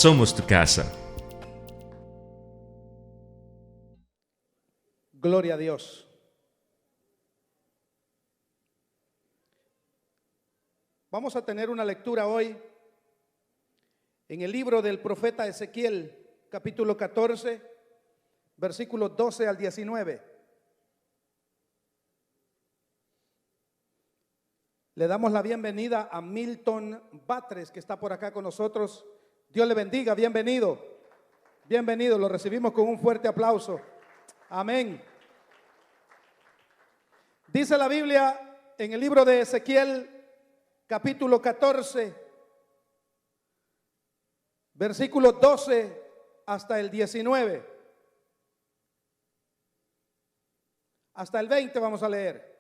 somos tu casa. Gloria a Dios. Vamos a tener una lectura hoy en el libro del profeta Ezequiel, capítulo 14, versículos 12 al 19. Le damos la bienvenida a Milton Batres, que está por acá con nosotros. Dios le bendiga, bienvenido. Bienvenido, lo recibimos con un fuerte aplauso. Amén. Dice la Biblia en el libro de Ezequiel, capítulo 14, versículos 12 hasta el 19. Hasta el 20 vamos a leer.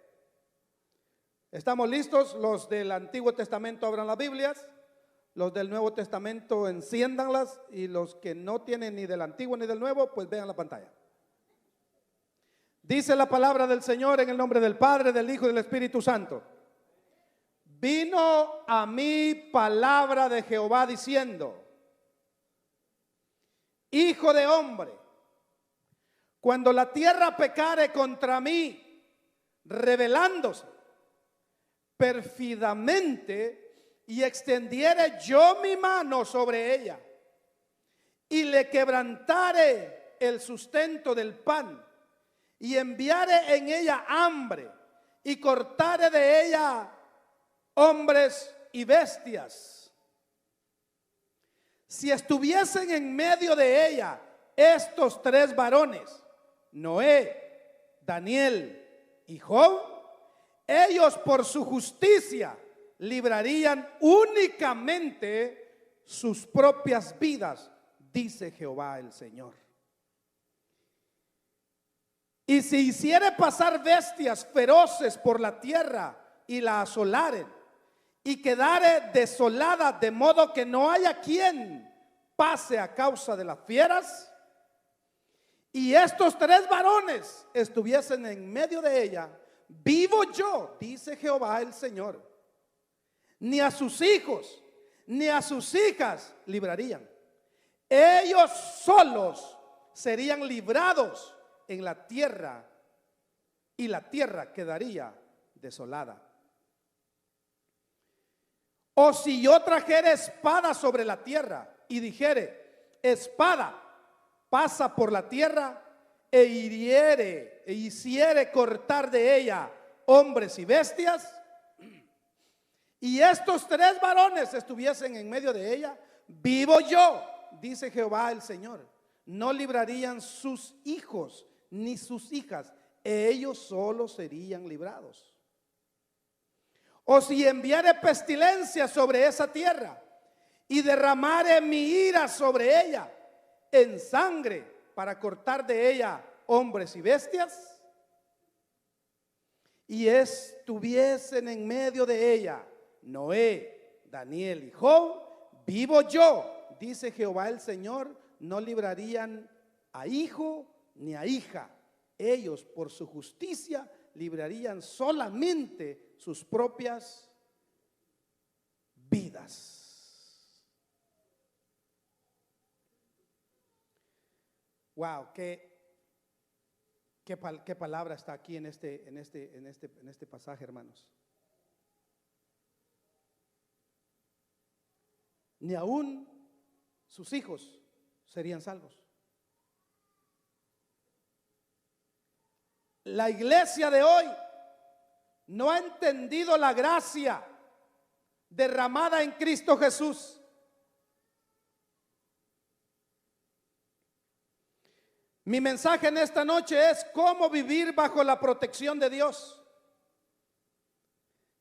¿Estamos listos? Los del Antiguo Testamento abran las Biblias, los del Nuevo Testamento enciéndanlas, y los que no tienen ni del Antiguo ni del Nuevo, pues vean la pantalla. Dice la palabra del Señor en el nombre del Padre, del Hijo y del Espíritu Santo. Vino a mí palabra de Jehová diciendo: Hijo de hombre, cuando la tierra pecare contra mí, rebelándose pérfidamente, y extendiere yo mi mano sobre ella, y le quebrantare el sustento del pan, y enviare en ella hambre, y cortare de ella hombres y bestias, si estuviesen en medio de ella estos tres varones, Noé, Daniel y Job, ellos por su justicia librarían únicamente sus propias vidas, dice Jehová el Señor. Y si hiciere pasar bestias feroces por la tierra y la asolaren, y quedare desolada de modo que no haya quien pase a causa de las fieras, y estos tres varones estuviesen en medio de ella, vivo yo, dice Jehová el Señor, ni a sus hijos ni a sus hijas librarían. Ellos solos serían librados en la tierra, y la tierra quedaría desolada. O si yo trajere espada sobre la tierra y dijere: espada, pasa por la tierra, e hiriere e hiciere cortar de ella hombres y bestias, y estos tres varones estuviesen en medio de ella, vivo yo, dice Jehová el Señor, no librarían sus hijos ni sus hijas, ellos solo serían librados. O si enviare pestilencia sobre esa tierra y derramare mi ira sobre ella en sangre, para cortar de ella hombres y bestias, y estuviesen en medio de ella Noé, Daniel y Job, vivo yo, dice Jehová el Señor, no librarían a hijo ni a hija, ellos por su justicia librarían solamente sus propias vidas. Wow, qué palabra está aquí en este pasaje, hermanos. Ni aún sus hijos serían salvos. La iglesia de hoy no ha entendido la gracia derramada en Cristo Jesús. Mi mensaje en esta noche es cómo vivir bajo la protección de Dios.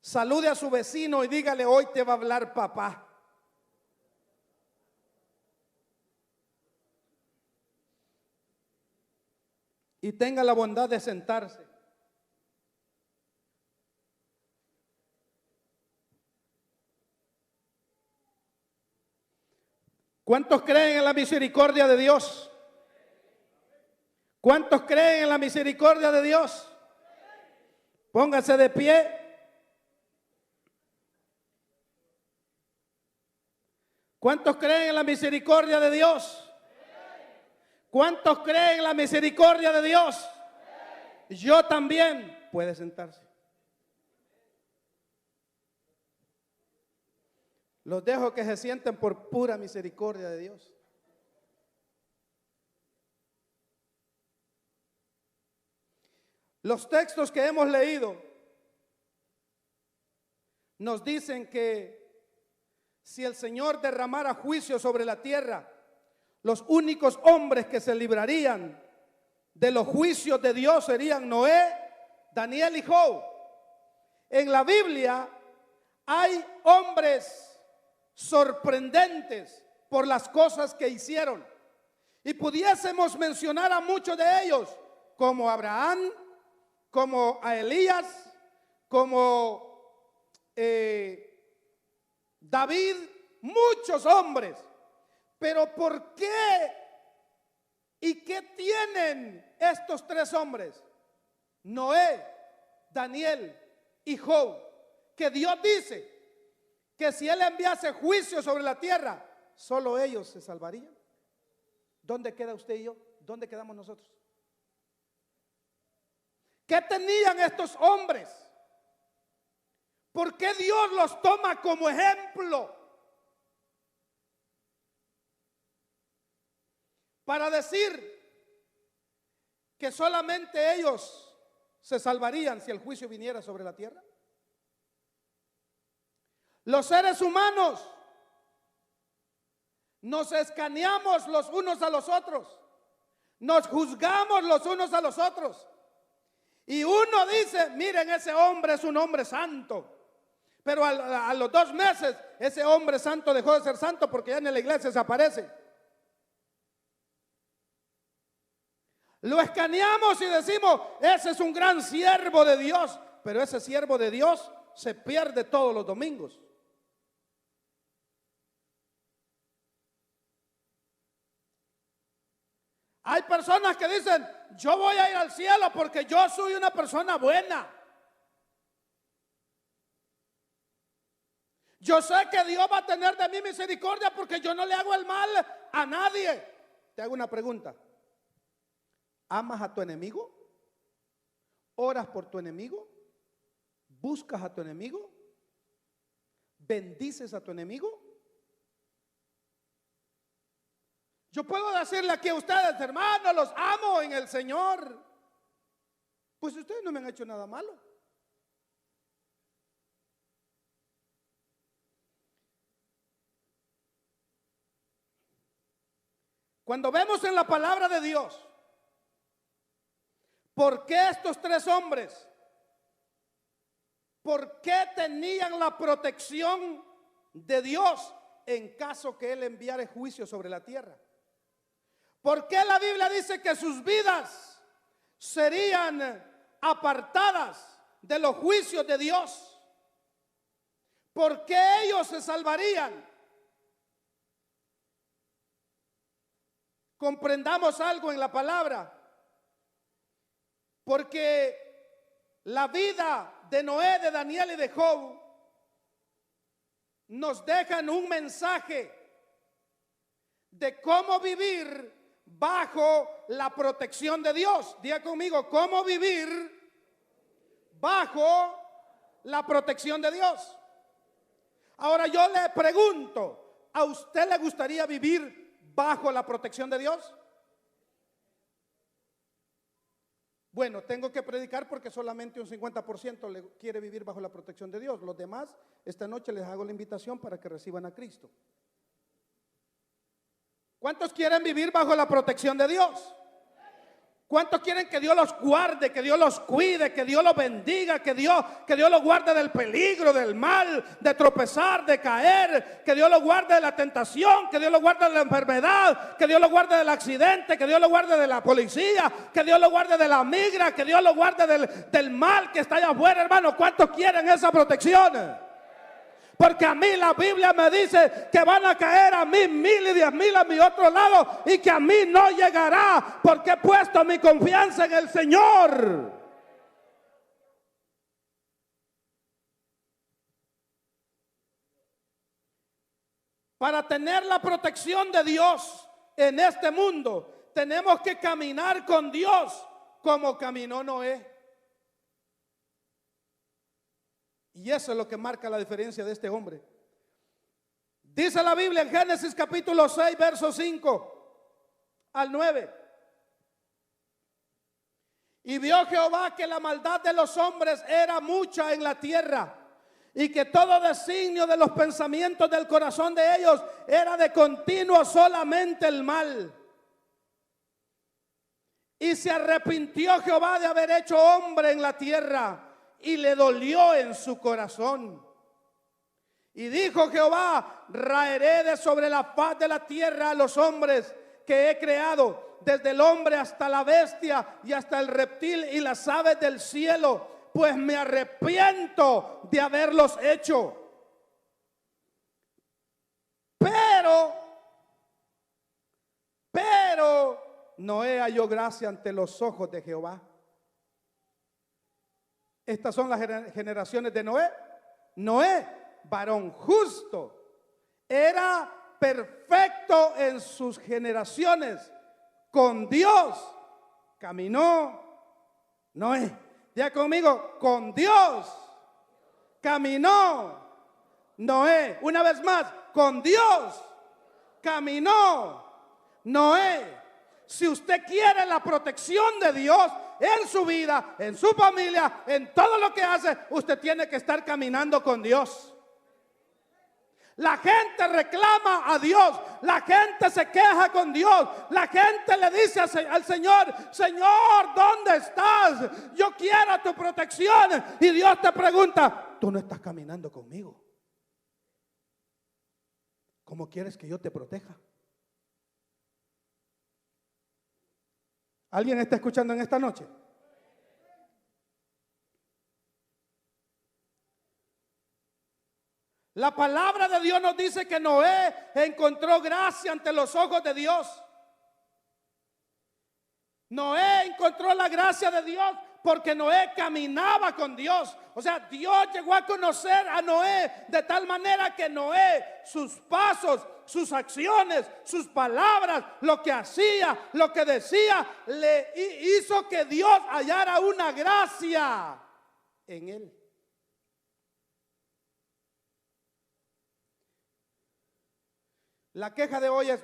Salude a su vecino y dígale: hoy te va a hablar papá. Y tenga la bondad de sentarse. ¿Cuántos creen en la misericordia de Dios? ¿Cuántos creen en la misericordia de Dios? Póngase de pie. ¿Cuántos creen en la misericordia de Dios? ¿Cuántos creen en la misericordia de Dios? Yo también. Puede sentarse. Los dejo que se sienten por pura misericordia de Dios. Los textos que hemos leído nos dicen que si el Señor derramara juicio sobre la tierra, los únicos hombres que se librarían de los juicios de Dios serían Noé, Daniel y Job. En la Biblia hay hombres sorprendentes por las cosas que hicieron, y pudiésemos mencionar a muchos de ellos, como Abraham, como a Elías, como David, muchos hombres. Pero ¿por qué y qué tienen estos tres hombres, Noé, Daniel y Job, que Dios dice que si Él enviase juicio sobre la tierra, solo ellos se salvarían? ¿Dónde queda usted y yo? ¿Dónde quedamos nosotros? ¿Qué tenían estos hombres? ¿Por qué Dios los toma como ejemplo? Para decir que solamente ellos se salvarían si el juicio viniera sobre la tierra. Los seres humanos nos escaneamos los unos a los otros, nos juzgamos los unos a los otros, y uno dice: miren, ese hombre es un hombre santo. Pero a los 2 meses ese hombre santo dejó de ser santo porque ya en la iglesia se aparece. Lo escaneamos y decimos: ese es un gran siervo de Dios. Pero ese siervo de Dios se pierde todos los domingos. Hay personas que dicen: yo voy a ir al cielo porque yo soy una persona buena. Yo sé que Dios va a tener de mí misericordia porque yo no le hago el mal a nadie. Te hago una pregunta: ¿amas a tu enemigo? ¿Oras por tu enemigo? ¿Buscas a tu enemigo? ¿Bendices a tu enemigo? Yo puedo decirle aquí a ustedes: hermanos, los amo en el Señor. Pues ustedes no me han hecho nada malo. Cuando vemos en la palabra de Dios, ¿por qué estos tres hombres? ¿Por qué tenían la protección de Dios en caso que Él enviara juicio sobre la tierra? ¿Por qué la Biblia dice que sus vidas serían apartadas de los juicios de Dios? ¿Por qué ellos se salvarían? Comprendamos algo en la palabra, porque la vida de Noé, de Daniel y de Job nos dejan un mensaje de cómo vivir bajo la protección de Dios. Diga conmigo: ¿cómo vivir bajo la protección de Dios? Ahora yo le pregunto: ¿a usted le gustaría vivir bajo la protección de Dios? Bueno, tengo que predicar porque solamente un 50% le quiere vivir bajo la protección de Dios. Los demás, esta noche les hago la invitación para que reciban a Cristo. ¿Cuántos quieren vivir bajo la protección de Dios? ¿Cuántos quieren que Dios los guarde, que Dios los cuide, que Dios los bendiga, que Dios los guarde del peligro, del mal, de tropezar, de caer, que Dios los guarde de la tentación, que Dios los guarde de la enfermedad, que Dios los guarde del accidente, que Dios los guarde de la policía, que Dios los guarde de la migra, que Dios los guarde del mal que está allá afuera, hermano? ¿Cuántos quieren esa protección? Porque a mí la Biblia me dice que van a caer a mí 1000 y 10,000 a mi otro lado y que a mí no llegará, porque he puesto mi confianza en el Señor. Para tener la protección de Dios en este mundo, tenemos que caminar con Dios como caminó Noé. Y eso es lo que marca la diferencia de este hombre. Dice la Biblia en Génesis capítulo 6, verso 5 al 9. Y vio Jehová que la maldad de los hombres era mucha en la tierra, y que todo designio de los pensamientos del corazón de ellos era de continuo solamente el mal. Y se arrepintió Jehová de haber hecho hombre en la tierra, y le dolió en su corazón. Y dijo Jehová: raeré de sobre la faz de la tierra a los hombres que he creado, desde el hombre hasta la bestia y hasta el reptil y las aves del cielo, pues me arrepiento de haberlos hecho. Pero Noé halló gracia ante los ojos de Jehová. Estas son las generaciones de Noé. Noé, varón justo, era perfecto en sus generaciones. Con Dios caminó Noé. Ya conmigo, con Dios caminó Noé. Una vez más, con Dios caminó Noé. Si usted quiere la protección de Dios en su vida, en su familia, en todo lo que hace, usted tiene que estar caminando con Dios. La gente reclama a Dios, la gente se queja con Dios, la gente le dice al Señor: Señor, ¿dónde estás? Yo quiero tu protección. Y Dios te pregunta: tú no estás caminando conmigo. ¿Cómo quieres que yo te proteja? ¿Alguien está escuchando en esta noche? La palabra de Dios nos dice que Noé encontró gracia ante los ojos de Dios. Noé encontró la gracia de Dios porque Noé caminaba con Dios. O sea, Dios llegó a conocer a Noé de tal manera que Noé, sus pasos, sus acciones, sus palabras, lo que hacía, lo que decía, le hizo que Dios hallara una gracia en él. La queja de hoy es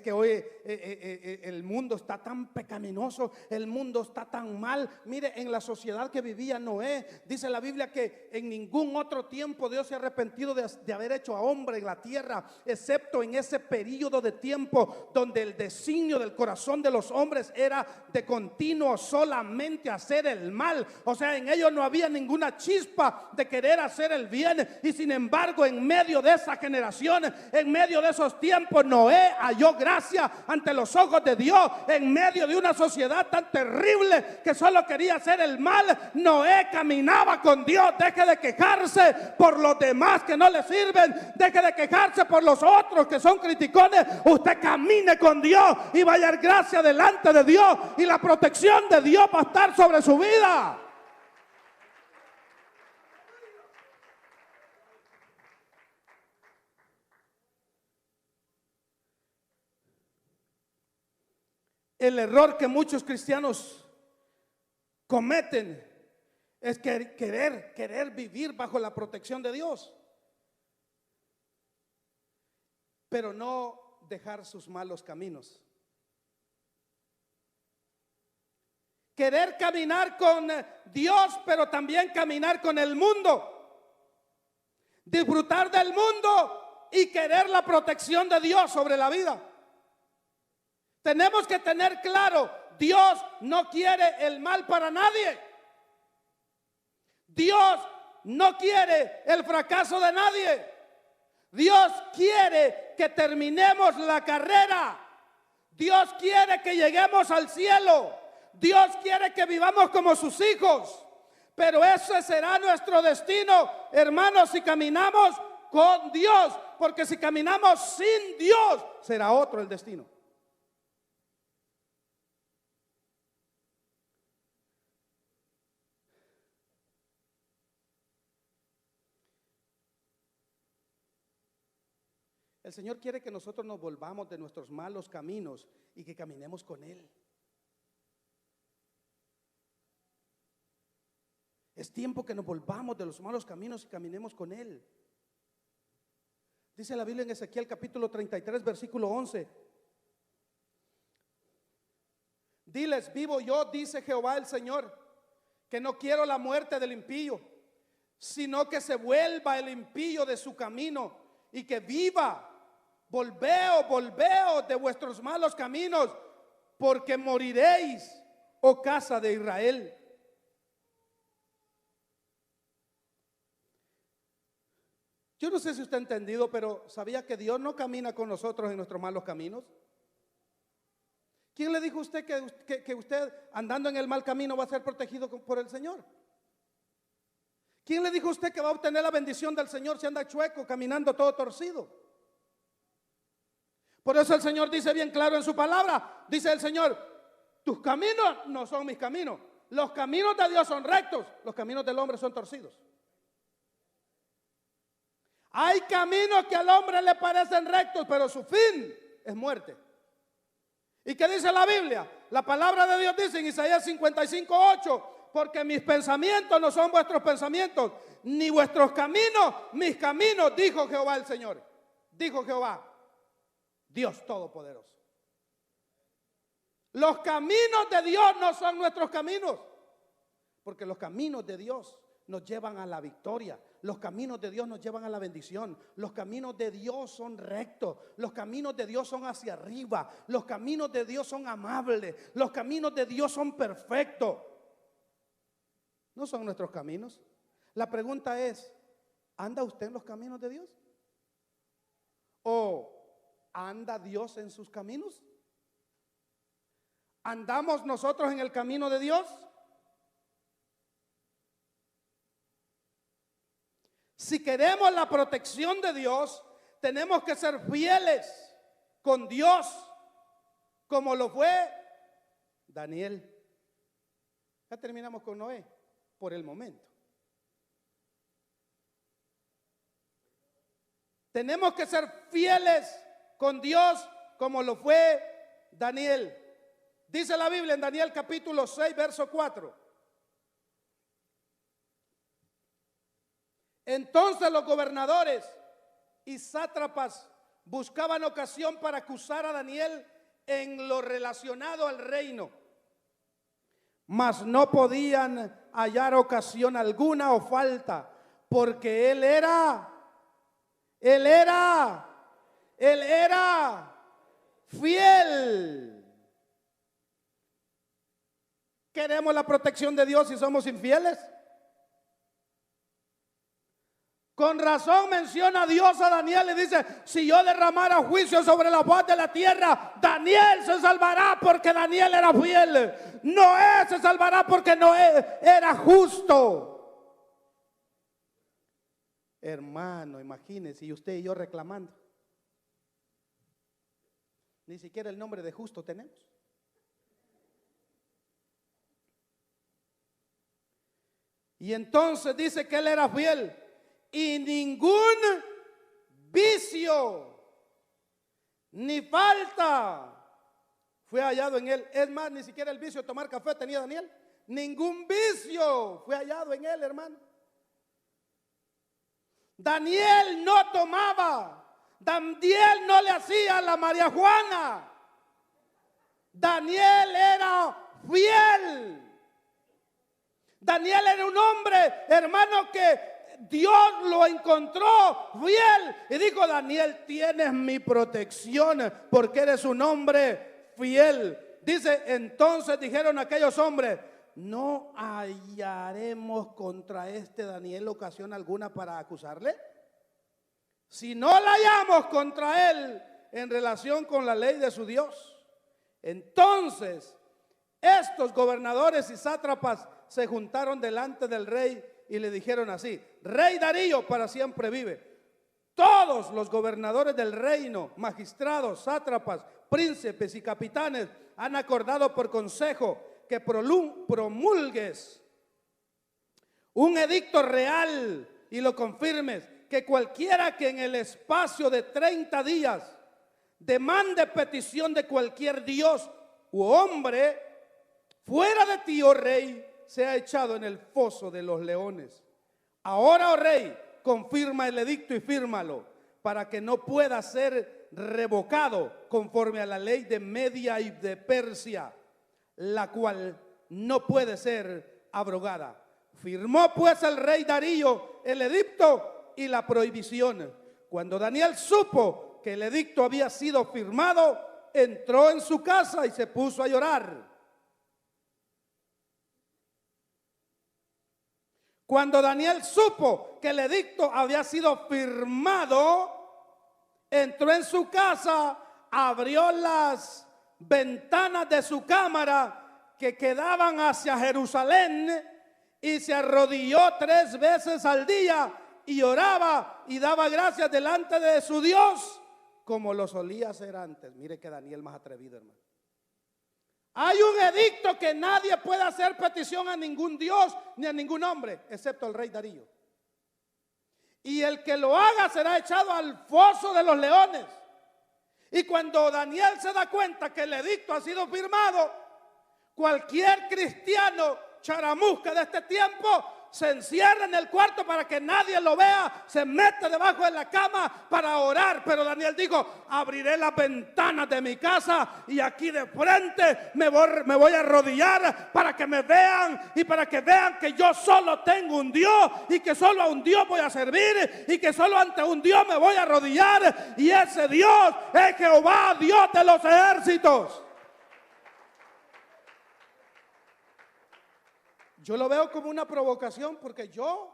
que hoy el mundo está tan pecaminoso, el mundo está tan mal. Mire, en la sociedad que vivía Noé, dice la Biblia que en ningún otro tiempo Dios se ha arrepentido de haber hecho a hombre en la tierra, excepto en ese periodo de tiempo donde el designio del corazón de los hombres era de continuo solamente hacer el mal. O sea, en ellos no había ninguna chispa de querer hacer el bien. Y sin embargo, en medio de esa generación, en medio de esos tiempos, Noé halló gracia ante los ojos de Dios. En medio de una sociedad tan terrible que solo quería hacer el mal, Noé caminaba con Dios. Deje de quejarse por los demás que no le sirven, deje de quejarse por los otros que son criticones. Usted camine con Dios y va a hallar gracia delante de Dios, y la protección de Dios va a estar sobre su vida. El error que muchos cristianos cometen es querer vivir bajo la protección de Dios, pero no dejar sus malos caminos. Querer caminar con Dios, pero también caminar con el mundo. Disfrutar del mundo y querer la protección de Dios sobre la vida. Tenemos que tener claro, Dios no quiere el mal para nadie. Dios no quiere el fracaso de nadie. Dios quiere que terminemos la carrera. Dios quiere que lleguemos al cielo. Dios quiere que vivamos como sus hijos. Pero ese será nuestro destino, hermanos, si caminamos con Dios. Porque si caminamos sin Dios, será otro el destino. El Señor quiere que nosotros nos volvamos de nuestros malos caminos y que caminemos con Él. Es tiempo que nos volvamos de los malos caminos y caminemos con Él. Dice la Biblia en Ezequiel capítulo 33 versículo 11: diles, vivo yo, dice Jehová el Señor, que no quiero la muerte del impío, sino que se vuelva el impío de su camino y que viva. Volveos de vuestros malos caminos, porque moriréis, oh casa de Israel. Yo no sé si usted ha entendido, pero ¿sabía que Dios no camina con nosotros en nuestros malos caminos? ¿Quién le dijo a usted que usted andando en el mal camino va a ser protegido por el Señor? ¿Quién le dijo a usted que va a obtener la bendición del Señor si anda chueco, caminando todo torcido? Por eso el Señor dice bien claro en su palabra, dice el Señor, tus caminos no son mis caminos, los caminos de Dios son rectos, los caminos del hombre son torcidos. Hay caminos que al hombre le parecen rectos, pero su fin es muerte. ¿Y qué dice la Biblia? La palabra de Dios dice en Isaías 55:8, porque mis pensamientos no son vuestros pensamientos, ni vuestros caminos, mis caminos, dijo Jehová el Señor. Dijo Jehová, Dios Todopoderoso. Los caminos de Dios no son nuestros caminos, porque los caminos de Dios nos llevan a la victoria. Los caminos de Dios nos llevan a la bendición. Los caminos de Dios son rectos. Los caminos de Dios son hacia arriba. Los caminos de Dios son amables. Los caminos de Dios son perfectos. No son nuestros caminos. La pregunta es, ¿anda usted en los caminos de Dios? ¿O anda Dios en sus caminos? ¿Andamos nosotros en el camino de Dios? Si queremos la protección de Dios, tenemos que ser fieles con Dios, como lo fue Daniel. Ya terminamos con Noé, por el momento. Tenemos que ser fieles con Dios, como lo fue Daniel. Dice la Biblia en Daniel capítulo 6, verso 4. Entonces los gobernadores y sátrapas buscaban ocasión para acusar a Daniel en lo relacionado al reino, mas no podían hallar ocasión alguna o falta, porque él era fiel. ¿Queremos la protección de Dios si somos infieles? Con razón menciona Dios a Daniel y dice, si yo derramara juicio sobre la faz de la tierra, Daniel se salvará porque Daniel era fiel. Noé se salvará porque Noé era justo. Hermano, imagínese, y usted y yo reclamando. Ni siquiera el nombre de justo tenemos. Y entonces dice que él era fiel. Y ningún vicio ni falta fue hallado en él. Es más, ni siquiera el vicio de tomar café tenía Daniel. Ningún vicio fue hallado en él, hermano. Daniel no tomaba. Daniel no le hacía la María Juana. Daniel era fiel. Daniel era un hombre, hermano, que Dios lo encontró fiel y dijo, Daniel, tienes mi protección porque eres un hombre fiel. Dice, entonces dijeron aquellos hombres, no hallaremos contra este Daniel ocasión alguna para acusarle. Si no la hallamos contra él en relación con la ley de su Dios. Entonces estos gobernadores y sátrapas se juntaron delante del rey y le dijeron así, Rey Darío para siempre vive. Todos los gobernadores del reino, magistrados, sátrapas, príncipes y capitanes han acordado por consejo que promulgues un edicto real y lo confirmes, que cualquiera que en el espacio de 30 días demande petición de cualquier dios u hombre fuera de ti, oh rey, sea echado en el foso de los leones. Ahora, oh rey, confirma el edicto y fírmalo, para que no pueda ser revocado conforme a la ley de Media y de Persia, la cual no puede ser abrogada. Firmó pues el rey Darío el edicto y la prohibición. Cuando Daniel supo que el edicto había sido firmado, entró en su casa y se puso a llorar. Cuando Daniel supo que el edicto había sido firmado, entró en su casa, abrió las ventanas de su cámara que quedaban hacia Jerusalén y se arrodilló 3 veces al día y oraba y daba gracias delante de su Dios como lo solía hacer antes. Mire que Daniel más atrevido, hermano. Hay un edicto que nadie puede hacer petición a ningún dios ni a ningún hombre, excepto al rey Darío. Y el que lo haga será echado al foso de los leones. Y cuando Daniel se da cuenta que el edicto ha sido firmado, cualquier cristiano charamusca de este tiempo se encierra en el cuarto para que nadie lo vea, se mete debajo de la cama para orar. Pero Daniel dijo: abriré las ventanas de mi casa y aquí de frente me voy a arrodillar para que me vean y para que vean que yo solo tengo un Dios y que solo a un Dios voy a servir y que solo ante un Dios me voy a arrodillar, y ese Dios es Jehová, Dios de los ejércitos. Yo lo veo como una provocación, porque yo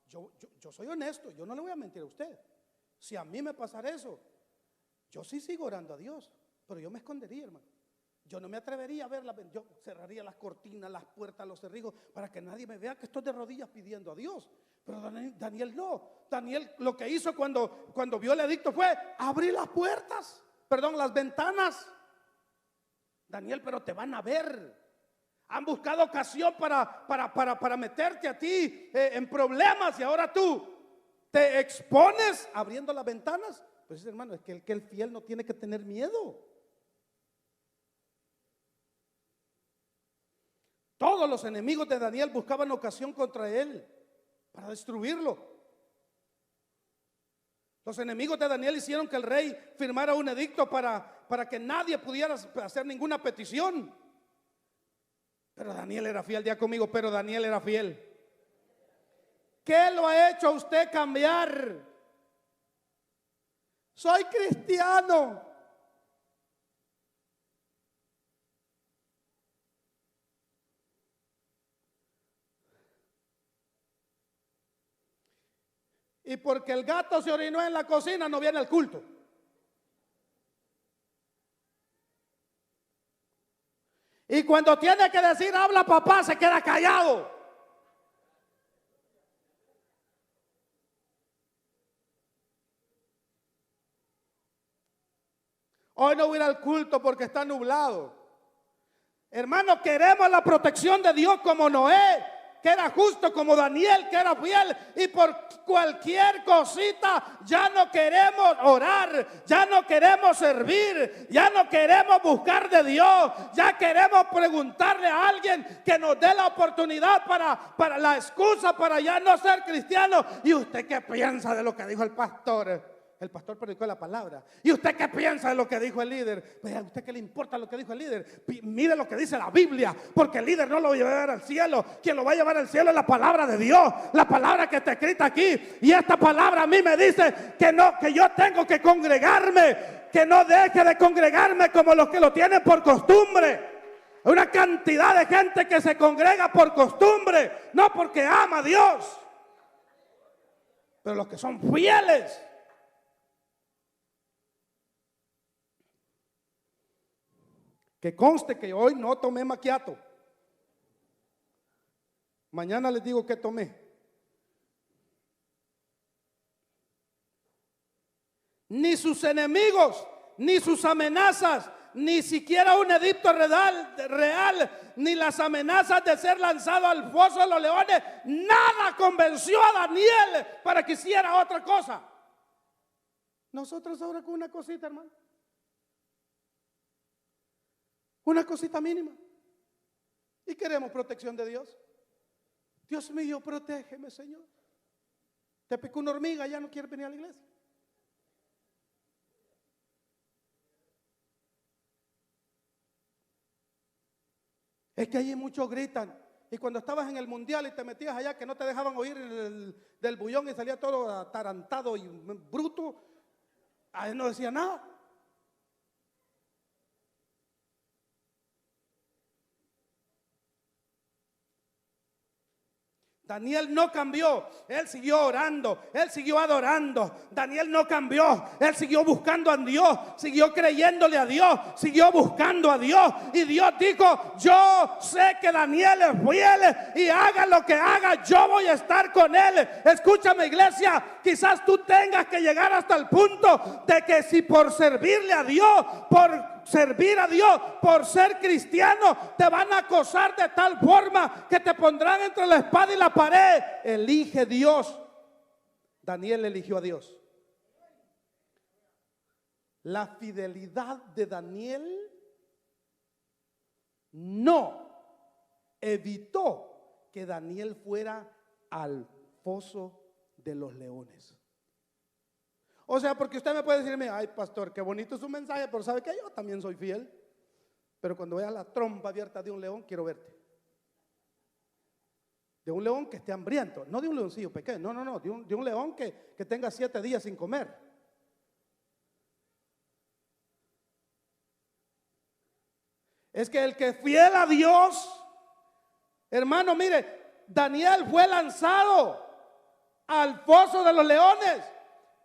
soy honesto, yo no le voy a mentir a usted. Si a mí me pasara eso, yo sí sigo orando a Dios, pero yo me escondería, hermano. Yo no me atrevería a verla, yo cerraría las cortinas, las puertas, los cerrojos, para que nadie me vea que estoy de rodillas pidiendo a Dios. Pero Daniel no. Daniel lo que hizo cuando vio el edicto fue abrir las puertas, las ventanas. Daniel, pero te van a ver. Han buscado ocasión para meterte a ti en problemas, y ahora tú te expones abriendo las ventanas. Pues hermano, es que el fiel no tiene que tener miedo. Todos los enemigos de Daniel buscaban ocasión contra él para destruirlo. Los enemigos de Daniel hicieron que el rey firmara un edicto para que nadie pudiera hacer ninguna petición. Pero Daniel era fiel. Diga conmigo, pero Daniel era fiel. ¿Qué lo ha hecho a usted cambiar? Soy cristiano. Y porque el gato se orinó en la cocina, no viene al culto. Y cuando tiene que decir habla papá, se queda callado. Hoy no voy a ir al culto porque está nublado. Hermano, queremos la protección de Dios como Noé, que era justo, como Daniel, que era fiel, y por cualquier cosita ya no queremos orar, ya no queremos servir, ya no queremos buscar de Dios, ya queremos preguntarle a alguien que nos dé la oportunidad para la excusa para ya no ser cristiano. ¿Y usted qué piensa de lo que dijo el pastor? El pastor predicó la palabra. ¿Y usted qué piensa de lo que dijo el líder? Pues a usted qué le importa lo que dijo el líder. Mire lo que dice la Biblia, porque el líder no lo va a llevar al cielo. Quien lo va a llevar al cielo es la palabra de Dios, la palabra que está escrita aquí. Y esta palabra a mí me dice que no, que yo tengo que congregarme, que no deje de congregarme como los que lo tienen por costumbre. Hay una cantidad de gente que se congrega por costumbre, no porque ama a Dios. Pero los que son fieles, que conste que hoy no tomé macchiato. Mañana les digo que tomé. Ni sus enemigos, ni sus amenazas, ni siquiera un edicto real, ni las amenazas de ser lanzado al foso de los leones, nada convenció a Daniel para que hiciera otra cosa. Nosotros ahora con una cosita, hermano, una cosita mínima, y queremos protección de Dios. Dios mío, protégeme, Señor. Te picó una hormiga, ya no quieres venir a la iglesia. Es que allí muchos gritan. Y cuando estabas en el mundial y te metías allá, que no te dejaban oír del bullón y salía todo atarantado y bruto, a él no decía nada. Daniel no cambió, él siguió orando, él siguió adorando. Daniel no cambió, él siguió buscando a Dios, siguió creyéndole a Dios, siguió buscando a Dios. Y Dios dijo: yo sé que Daniel es fiel y haga lo que haga, yo voy a estar con él. Escúchame, iglesia, quizás tú tengas que llegar hasta el punto de que si por servirle a Dios, por servir a Dios, por ser cristiano, te van a acosar de tal forma que te pondrán entre la espada y la pared. Elige Dios. Daniel eligió a Dios. La fidelidad de Daniel no evitó que Daniel fuera al foso de los leones. O sea, porque usted me puede decirme: ay, pastor, qué bonito es su mensaje, pero ¿sabe qué? Yo también soy fiel. Pero cuando vea la trompa abierta de un león, quiero verte. De un león que esté hambriento, no de un leoncillo pequeño, no, de un león que tenga 7 días sin comer. Es que el que es fiel a Dios, hermano, mire, Daniel fue lanzado al foso de los leones.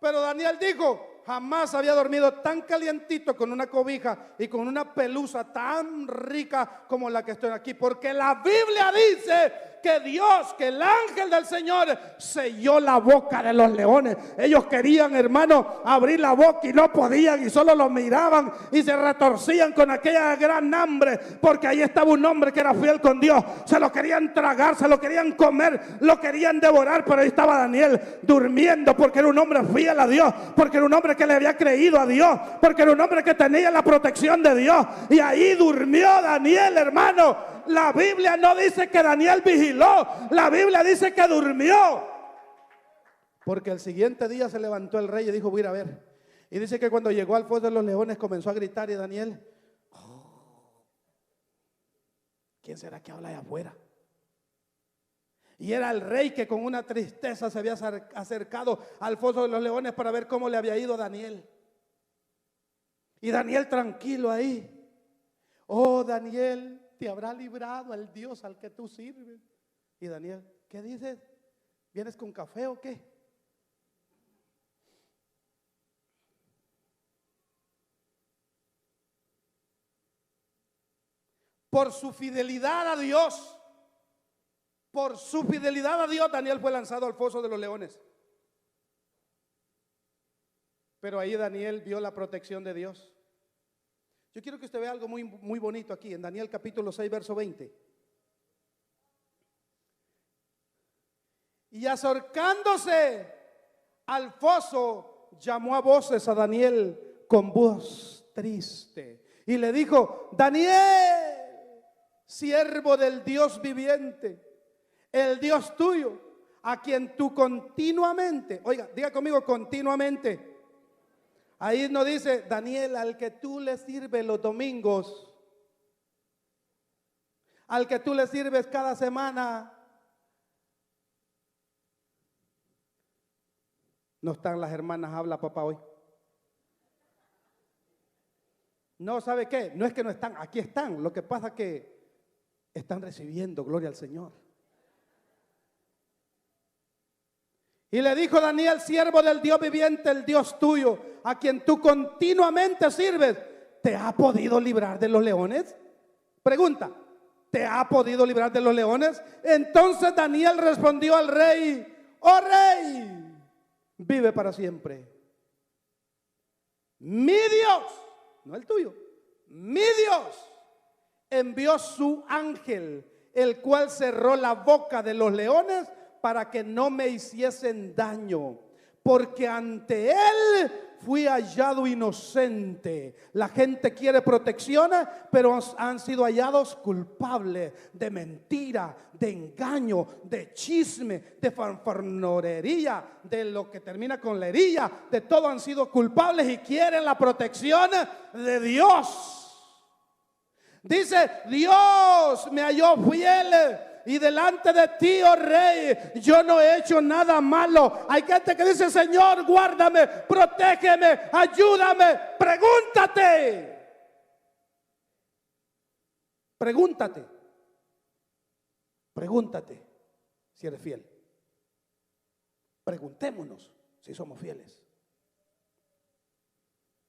Pero Daniel dijo: jamás había dormido tan calientito con una cobija y con una pelusa tan rica como la que estoy aquí. Porque la Biblia dice que Dios, que el ángel del Señor selló la boca de los leones. Ellos querían, hermano, abrir la boca y no podían, y solo los miraban y se retorcían con aquella gran hambre, porque ahí estaba un hombre que era fiel con Dios. Se lo querían tragar, se lo querían comer, lo querían devorar, pero ahí estaba Daniel durmiendo, porque era un hombre fiel a Dios, porque era un hombre que le había creído a Dios, porque era un hombre que tenía la protección de Dios. Y ahí durmió Daniel, hermano. La Biblia no dice que Daniel vigiló, la Biblia dice que durmió. Porque el siguiente día se levantó el rey y dijo: voy a ir a ver. Y dice que cuando llegó al foso de los leones comenzó a gritar, y Daniel: ¿quién será que habla allá afuera? Y era el rey, que con una tristeza se había acercado al foso de los leones para ver cómo le había ido a Daniel. Y Daniel tranquilo ahí: oh, Daniel, ¿te habrá librado al Dios al que tú sirves? Y Daniel: ¿qué dices? ¿Vienes con café o qué? Por su fidelidad a Dios, por su fidelidad a Dios, Daniel fue lanzado al foso de los leones. Pero ahí Daniel vio la protección de Dios. Yo quiero que usted vea algo muy, muy bonito aquí en Daniel capítulo 6, verso 20. Y acercándose al foso, llamó a voces a Daniel con voz triste y le dijo: Daniel, siervo del Dios viviente, el Dios tuyo, a quien tú continuamente, oiga, diga conmigo, continuamente. Ahí no dice Daniel, al que tú le sirves los domingos, al que tú le sirves cada semana. No están las hermanas habla papá hoy. No, ¿sabe qué? No es que no están, aquí están. Lo que pasa es que están recibiendo, gloria al Señor. Y le dijo Daniel: siervo del Dios viviente, el Dios tuyo, a quien tú continuamente sirves, ¿te ha podido librar de los leones? Pregunta: ¿te ha podido librar de los leones? Entonces Daniel respondió al rey: oh rey, vive para siempre. Mi Dios, no el tuyo, mi Dios envió su ángel, el cual cerró la boca de los leones para que no me hiciesen daño, porque ante él fui hallado inocente. La gente quiere protecciones, pero han sido hallados culpables de mentira, de engaño, de chisme, de fanfarronería, de lo que termina con la herida. De todo han sido culpables y quieren la protección de Dios. Dice: Dios me halló fiel y delante de ti, oh rey, yo no he hecho nada malo. Hay gente que dice: Señor, guárdame, protégeme, ayúdame. Pregúntate. Pregúntate. Pregúntate si eres fiel. Preguntémonos si somos fieles.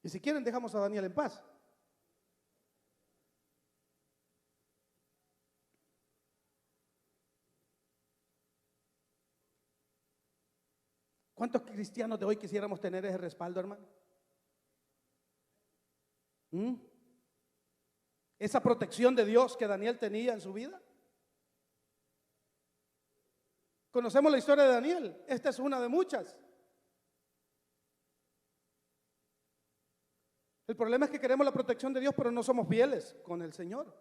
Y si quieren, dejamos a Daniel en paz. ¿Cuántos cristianos de hoy quisiéramos tener ese respaldo, hermano? Esa protección de Dios que Daniel tenía en su vida. Conocemos la historia de Daniel. Esta es una de muchas. El problema es que queremos la protección de Dios, pero no somos fieles con el Señor.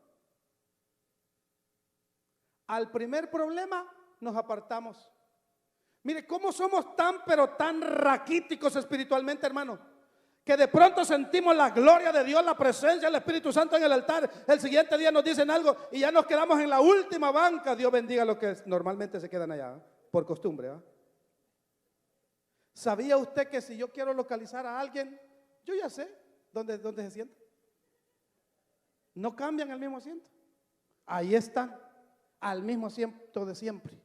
Al primer problema nos apartamos. Mire, ¿cómo somos pero tan raquíticos espiritualmente, hermano? Que de pronto sentimos la gloria de Dios, la presencia del Espíritu Santo en el altar. El siguiente día nos dicen algo y ya nos quedamos en la última banca. Dios bendiga a los que normalmente se quedan allá, por costumbre. ¿Sabía usted que si yo quiero localizar a alguien, yo ya sé dónde se sienta? No cambian el mismo asiento. Ahí están, al mismo asiento de siempre.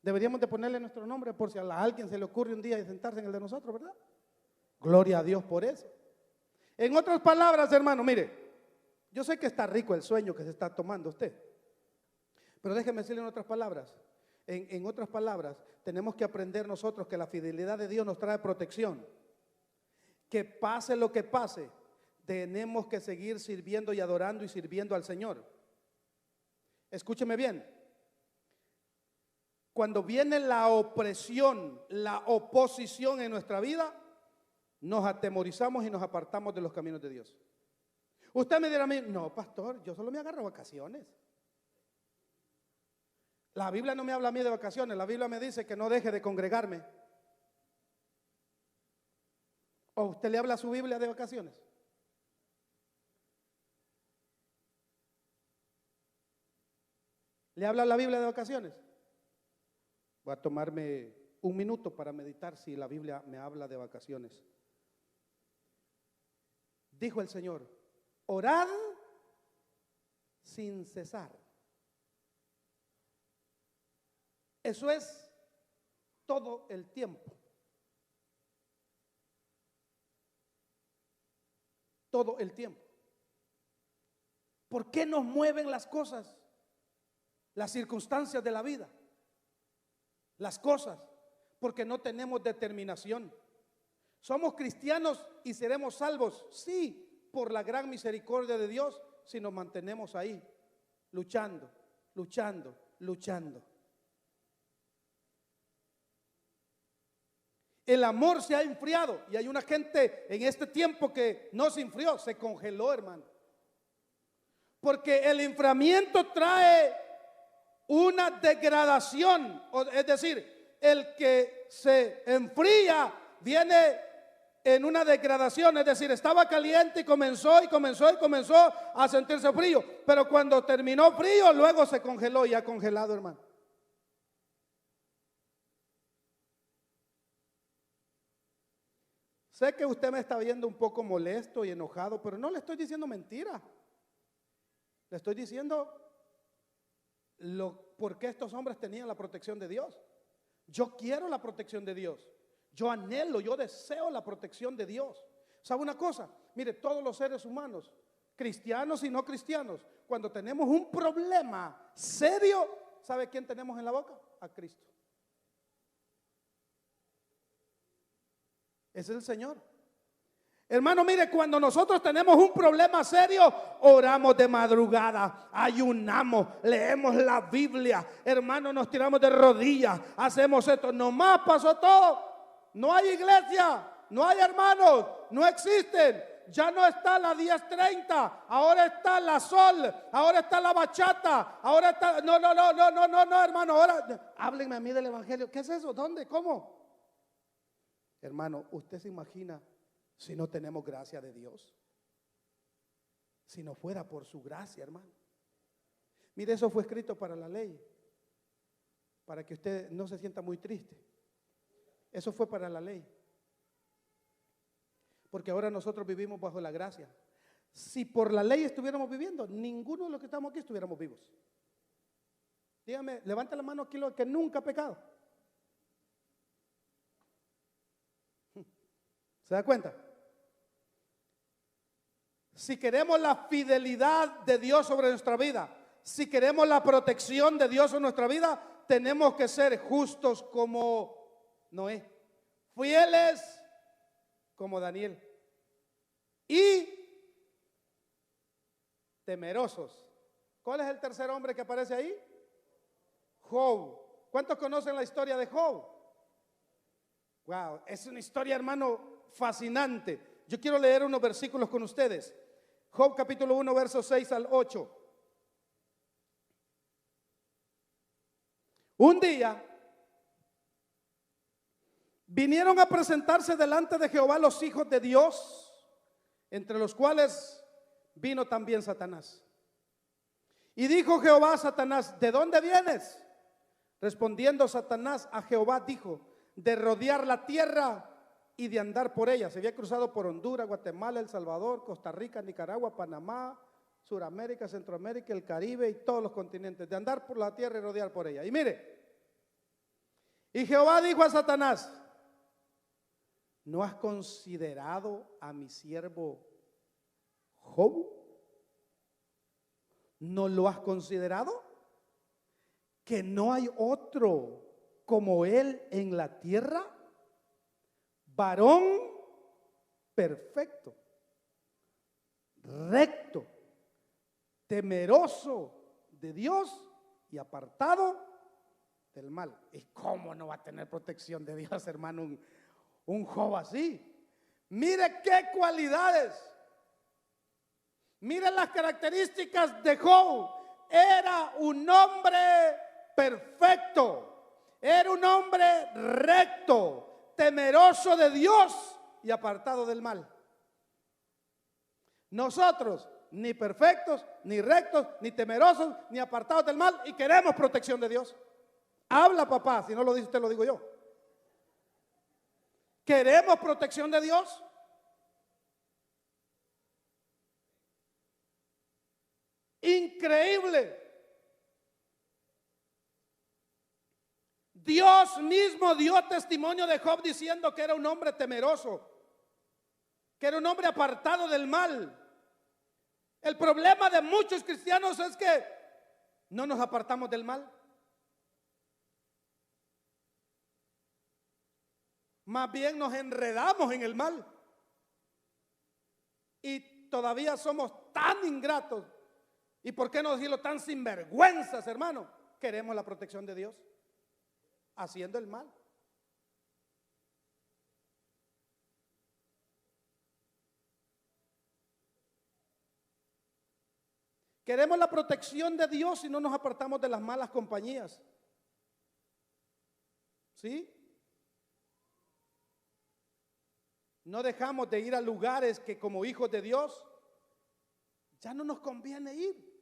Deberíamos de ponerle nuestro nombre por si a alguien se le ocurre un día de sentarse en el de nosotros, ¿verdad? Gloria a Dios por eso. En otras palabras, hermano, mire, yo sé que está rico el sueño que se está tomando usted, pero déjeme decirle en otras palabras. En otras palabras, tenemos que aprender nosotros que la fidelidad de Dios nos trae protección. Que pase lo que pase, tenemos que seguir sirviendo y adorando y sirviendo al Señor. Escúcheme bien. Cuando viene la opresión, la oposición en nuestra vida, nos atemorizamos y nos apartamos de los caminos de Dios. Usted me dirá a mí: no, pastor, yo solo me agarro vacaciones. La Biblia no me habla a mí de vacaciones, la Biblia me dice que no deje de congregarme. ¿O usted le habla a su Biblia de vacaciones? ¿Le habla la Biblia de vacaciones? Voy a tomarme un minuto para meditar si la Biblia me habla de vacaciones. Dijo el Señor: orad sin cesar. Eso es todo el tiempo. Todo el tiempo. ¿Por qué nos mueven las cosas? Las circunstancias de la vida. Las cosas, porque no tenemos determinación. Somos cristianos y seremos salvos, sí, por la gran misericordia de Dios, si nos mantenemos ahí, luchando, luchando, luchando. El amor se ha enfriado y hay una gente en este tiempo que no se enfrió, se congeló, hermano. Porque el enfriamiento trae una degradación, es decir, el que se enfría viene en una degradación, es decir, estaba caliente y comenzó a sentirse frío, pero cuando terminó frío, luego se congeló y ha congelado, hermano. Sé que usted me está viendo un poco molesto y enojado, pero no le estoy diciendo mentira. Le estoy diciendo por qué estos hombres tenían la protección de Dios. Yo quiero la protección de Dios. Yo anhelo, yo deseo la protección de Dios. ¿Sabe una cosa? Mire, todos los seres humanos, cristianos y no cristianos, cuando tenemos un problema serio, ¿sabe quién tenemos en la boca? A Cristo. Es el Señor. Hermano, mire, cuando nosotros tenemos un problema serio, oramos de madrugada, ayunamos, leemos la Biblia, hermano, nos tiramos de rodillas, hacemos esto. Nomás pasó todo. No hay iglesia, no hay hermanos, no existen. Ya no está la 10:30, ahora está la sol, ahora está la bachata, ahora está... No, hermano, ahora háblenme a mí del evangelio. ¿Qué es eso? ¿Dónde? ¿Cómo? Hermano, ¿usted se imagina si no tenemos gracia de Dios? Si no fuera por su gracia, hermano. Mire, eso fue escrito para la ley, para que usted no se sienta muy triste. Eso fue para la ley, porque ahora nosotros vivimos bajo la gracia. Si por la ley estuviéramos viviendo, ninguno de los que estamos aquí estuviéramos vivos. Dígame, levante la mano aquí los que nunca ha pecado. ¿Se da cuenta? Si queremos la fidelidad de Dios sobre nuestra vida, si queremos la protección de Dios en nuestra vida, tenemos que ser justos como Noé, fieles como Daniel y temerosos. ¿Cuál es el tercer hombre que aparece ahí? Job. ¿Cuántos conocen la historia de Job? Wow, es una historia, hermano, fascinante. Yo quiero leer unos versículos con ustedes. Job capítulo 1, versos 6 al 8. Un día vinieron a presentarse delante de Jehová los hijos de Dios, entre los cuales vino también Satanás. Y dijo Jehová a Satanás: ¿de dónde vienes? Respondiendo Satanás a Jehová dijo: de rodear la tierra y de andar por ella. Se había cruzado por Honduras, Guatemala, El Salvador, Costa Rica, Nicaragua, Panamá, Suramérica, Centroamérica, el Caribe y todos los continentes. De andar por la tierra y rodear por ella. Y mire, y Jehová dijo a Satanás: ¿no has considerado a mi siervo Job? ¿No lo has considerado? Que no hay otro como él en la tierra, varón perfecto, recto, temeroso de Dios y apartado del mal. ¿Y cómo no va a tener protección de Dios, hermano, un Job así? Mire qué cualidades, mire las características de Job. Era un hombre perfecto, era un hombre recto, temeroso de Dios y apartado del mal. Nosotros, ni perfectos, ni rectos, ni temerosos, ni apartados del mal, y queremos protección de Dios. Habla, papá, si no lo dice usted, lo digo yo. ¿Queremos protección de Dios? Increíble. Dios mismo dio testimonio de Job diciendo que era un hombre temeroso, que era un hombre apartado del mal. El problema de muchos cristianos es que no nos apartamos del mal. Más bien nos enredamos en el mal. Y todavía somos tan ingratos. ¿Y por qué no decirlo, tan sinvergüenzas, hermano? Queremos la protección de Dios haciendo el mal. Queremos la protección de Dios y no nos apartamos de las malas compañías. ¿Sí? No dejamos de ir a lugares que como hijos de Dios ya no nos conviene ir.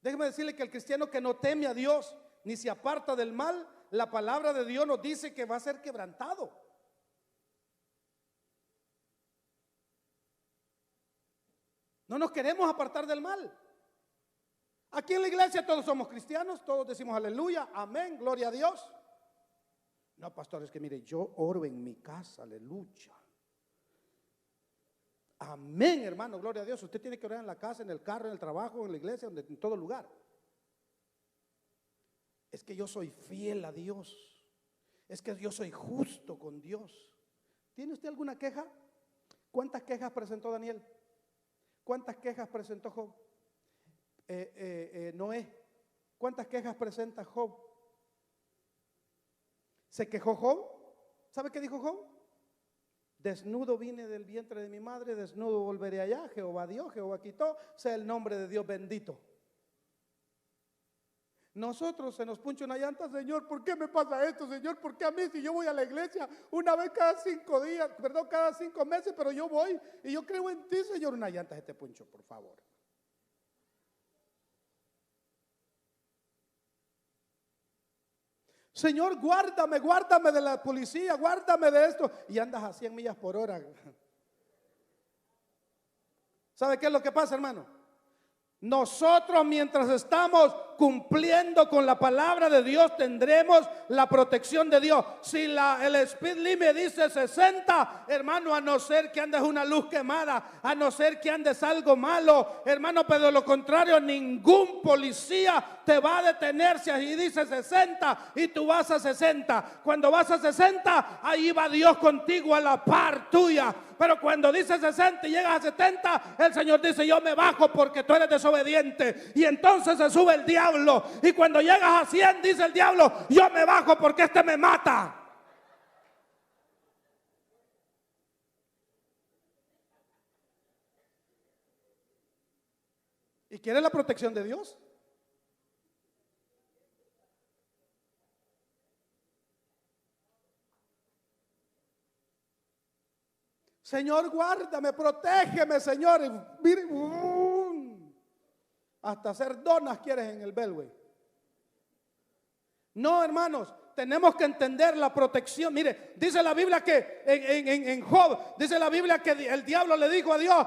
Déjeme decirle que el cristiano que no teme a Dios ni se aparta del mal, la palabra de Dios nos dice que va a ser quebrantado. No nos queremos apartar del mal. Aquí en la iglesia todos somos cristianos, todos decimos aleluya, amén, gloria a Dios. No, pastor, es que mire, yo oro en mi casa, aleluya. Amén, hermano, gloria a Dios. Usted tiene que orar en la casa, en el carro, en el trabajo, en la iglesia, en todo lugar. Es que yo soy fiel a Dios. Es que yo soy justo con Dios. ¿Tiene usted alguna queja? ¿Cuántas quejas presentó Daniel? ¿Cuántas quejas presentó Job? Noé. ¿Cuántas quejas presenta Job? ¿Se quejó Job? ¿Sabe qué dijo Job? Desnudo vine del vientre de mi madre, desnudo volveré allá. Jehová dio, Jehová quitó, sea el nombre de Dios bendito. Nosotros se nos puncha una llanta, Señor, ¿por qué me pasa esto, Señor? ¿Por qué a mí si yo voy a la iglesia una vez cada 5 días, cada 5 meses, pero yo voy y yo creo en ti, Señor? Una llanta se te punchó, por favor. Señor, guárdame, guárdame de la policía, guárdame de esto. Y andas a 100 millas por hora. ¿Sabe qué es lo que pasa, hermano? Nosotros, mientras estamos cumpliendo con la palabra de Dios, tendremos la protección de Dios. Si el speed limit dice 60, hermano, a no ser que andes una luz quemada, a no ser que andes algo malo, hermano, pero de lo contrario, ningún policía te va a detener si allí dice 60 y tú vas a 60. Cuando vas a 60, ahí va Dios contigo a la par tuya. Pero cuando dice 60 y llegas a 70, el Señor dice: yo me bajo porque tú eres desobediente. Y entonces se sube el diablo. Y cuando llegas a 100, dice el diablo: yo me bajo porque este me mata. ¿Y quiere la protección de Dios? Señor, guárdame, protégeme, Señor. Y mire, hasta hacer donas quieres en el Belway. No, hermanos, tenemos que entender la protección. Mire, dice la Biblia que en Job, dice la Biblia que el diablo le dijo a Dios: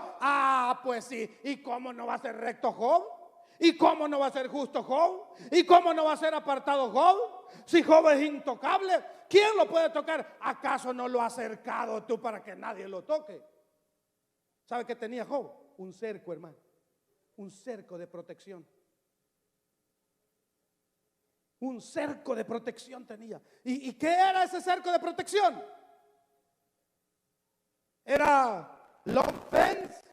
pues sí, ¿y cómo no va a ser recto Job? ¿Y cómo no va a ser justo Job? ¿Y cómo no va a ser apartado Job? Si Job es intocable, ¿quién lo puede tocar? ¿Acaso no lo has cercado tú para que nadie lo toque? ¿Sabe qué tenía Job? Un cerco, hermano. Un cerco de protección. Un cerco de protección tenía. ¿Y qué era ese cerco de protección? Era long fence.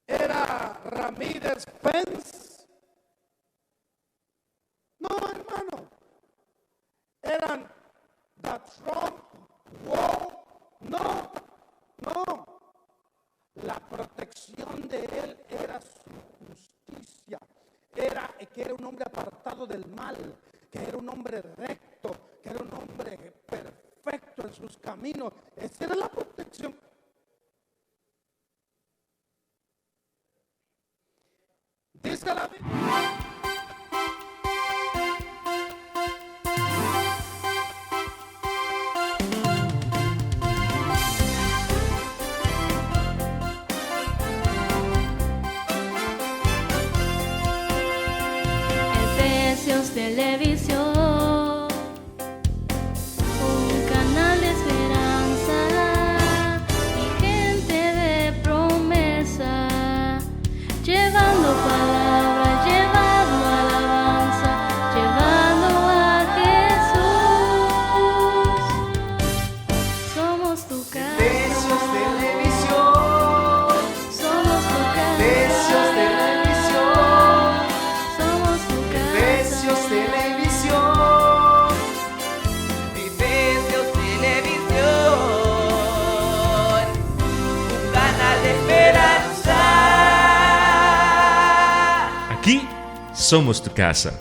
Era Ramírez fence. No, hermano. Eran the Trump wall. No, no. La protección de él era su justicia. Era que era un hombre apartado del mal, que era un hombre recto, que era un hombre perfecto en sus caminos. Esa era la protección. Dice la Biblia. Televisión, un canal de esperanza y gente de promesa, llevando palabras, llevando alabanza, llevando a Jesús. Somos tu casa. Efesios Televisión. Somos tu casa. Efesios Televisión. Somos tu casa. Efesios Televisión. Efesios Televisión. Un canal de esperanza. Aquí somos tu casa.